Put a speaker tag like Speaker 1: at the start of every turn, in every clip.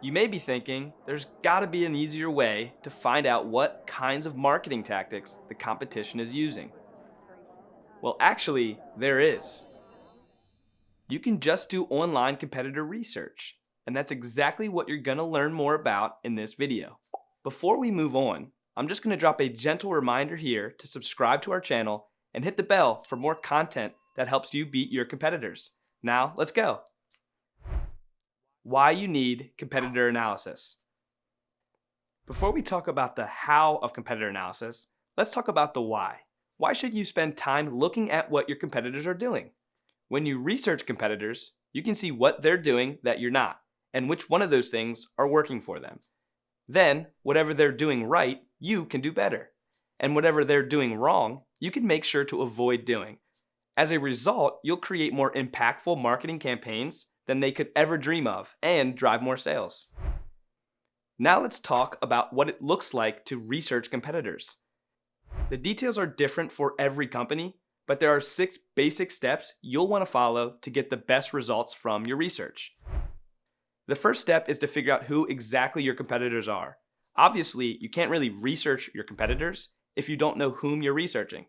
Speaker 1: You may be thinking, there's gotta be an easier way to find out what kinds of marketing tactics the competition is using. Well, actually, there is. You can just do online competitor research, and that's exactly what you're gonna learn more about in this video. Before we move on, I'm just gonna drop a gentle reminder here to subscribe to our channel and hit the bell for more content that helps you beat your competitors. Now, let's go. Why you need competitor analysis. Before we talk about the how of competitor analysis, let's talk about the why. Why should you spend time looking at what your competitors are doing? When you research competitors, you can see what they're doing that you're not, and which one of those things are working for them. Then, whatever they're doing right, you can do better. And whatever they're doing wrong, you can make sure to avoid doing. As a result, you'll create more impactful marketing campaigns than they could ever dream of and drive more sales. Now let's talk about what it looks like to research competitors. The details are different for every company, but there are 6 basic steps you'll want to follow to get the best results from your research. The first step is to figure out who exactly your competitors are. Obviously, you can't really research your competitors if you don't know whom you're researching.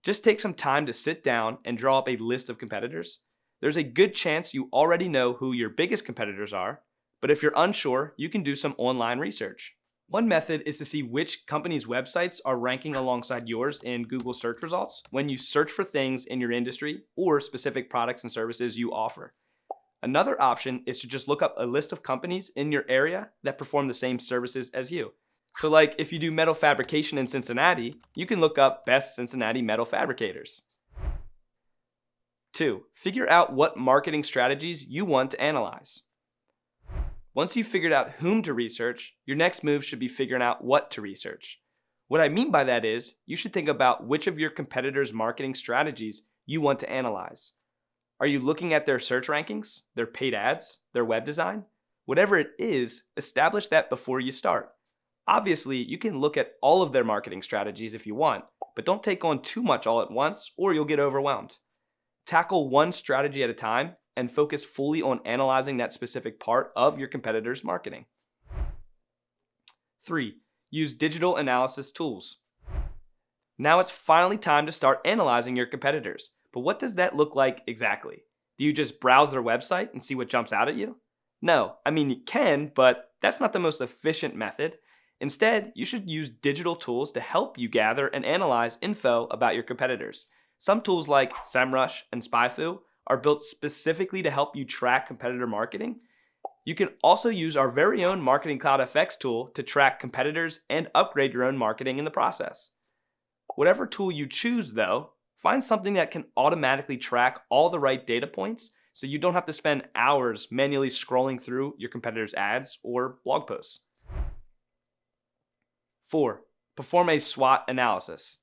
Speaker 1: Just take some time to sit down and draw up a list of competitors. There's a good chance you already know who your biggest competitors are, but if you're unsure, you can do some online research. One method is to see which companies' websites are ranking alongside yours in Google search results when you search for things in your industry or specific products and services you offer. Another option is to just look up a list of companies in your area that perform the same services as you. So like if you do metal fabrication in Cincinnati, you can look up best Cincinnati metal fabricators. 2. Figure out what marketing strategies you want to analyze. Once you've figured out whom to research, your next move should be figuring out what to research. What I mean by that is, you should think about which of your competitors' marketing strategies you want to analyze. Are you looking at their search rankings, their paid ads, their web design? Whatever it is, establish that before you start. Obviously, you can look at all of their marketing strategies if you want, but don't take on too much all at once or you'll get overwhelmed. Tackle one strategy at a time and focus fully on analyzing that specific part of your competitor's marketing. 3. Use digital analysis tools. Now it's finally time to start analyzing your competitors, but what does that look like exactly? Do you just browse their website and see what jumps out at you? No, I mean you can, but that's not the most efficient method. Instead, you should use digital tools to help you gather and analyze info about your competitors. Some tools like SEMrush and SpyFu are built specifically to help you track competitor marketing. You can also use our very own Marketing Cloud FX tool to track competitors and upgrade your own marketing in the process. Whatever tool you choose though, find something that can automatically track all the right data points so you don't have to spend hours manually scrolling through your competitors' ads or blog posts. 4. Perform a SWOT analysis.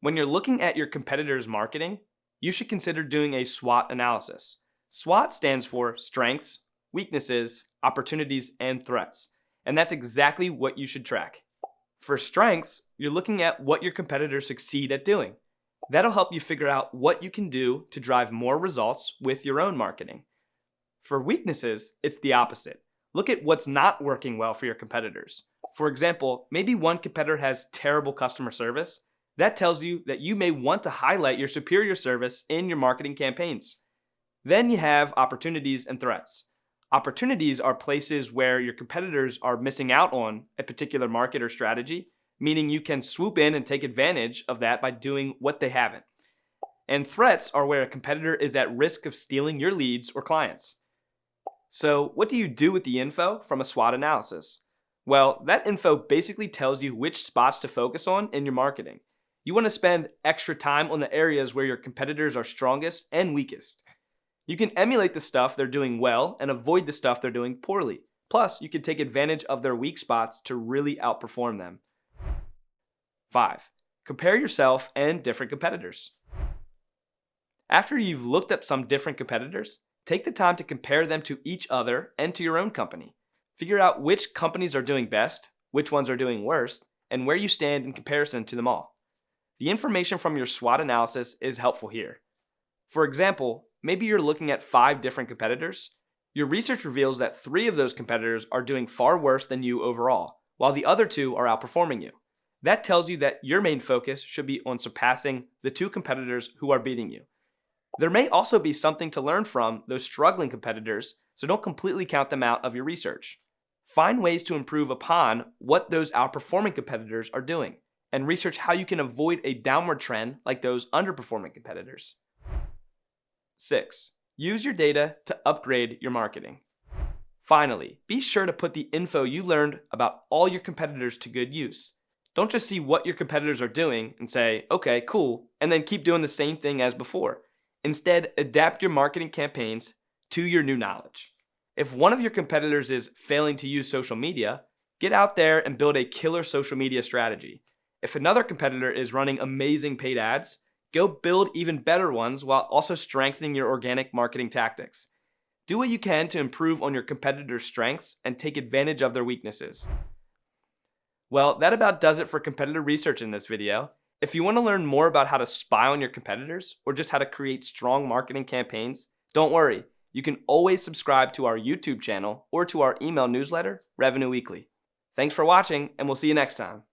Speaker 1: When you're looking at your competitors' marketing, you should consider doing a SWOT analysis. SWOT stands for strengths, weaknesses, opportunities, and threats. And that's exactly what you should track. For strengths, you're looking at what your competitors succeed at doing. That'll help you figure out what you can do to drive more results with your own marketing. For weaknesses, it's the opposite. Look at what's not working well for your competitors. For example, maybe one competitor has terrible customer service. That tells you that you may want to highlight your superior service in your marketing campaigns. Then you have opportunities and threats. Opportunities are places where your competitors are missing out on a particular market or strategy, meaning you can swoop in and take advantage of that by doing what they haven't. And threats are where a competitor is at risk of stealing your leads or clients. So what do you do with the info from a SWOT analysis? Well, that info basically tells you which spots to focus on in your marketing. You want to spend extra time on the areas where your competitors are strongest and weakest. You can emulate the stuff they're doing well and avoid the stuff they're doing poorly. Plus, you can take advantage of their weak spots to really outperform them. 5. Compare yourself and different competitors. After you've looked up some different competitors, take the time to compare them to each other and to your own company. Figure out which companies are doing best, which ones are doing worst, and where you stand in comparison to them all. The information from your SWOT analysis is helpful here. For example, maybe you're looking at 5 different competitors. Your research reveals that 3 of those competitors are doing far worse than you overall, while the other 2 are outperforming you. That tells you that your main focus should be on surpassing the 2 competitors who are beating you. There may also be something to learn from those struggling competitors, so don't completely count them out of your research. Find ways to improve upon what those outperforming competitors are doing, and research how you can avoid a downward trend like those underperforming competitors. 6. Use your data to upgrade your marketing. Finally, be sure to put the info you learned about all your competitors to good use. Don't just see what your competitors are doing and say, okay, cool, and then keep doing the same thing as before. Instead, adapt your marketing campaigns to your new knowledge. If one of your competitors is failing to use social media, get out there and build a killer social media strategy. If another competitor is running amazing paid ads, go build even better ones while also strengthening your organic marketing tactics. Do what you can to improve on your competitors' strengths and take advantage of their weaknesses. Well, that about does it for competitor research in this video. If you want to learn more about how to spy on your competitors or just how to create strong marketing campaigns, don't worry. You can always subscribe to our YouTube channel or to our email newsletter, Revenue Weekly. Thanks for watching, and we'll see you next time.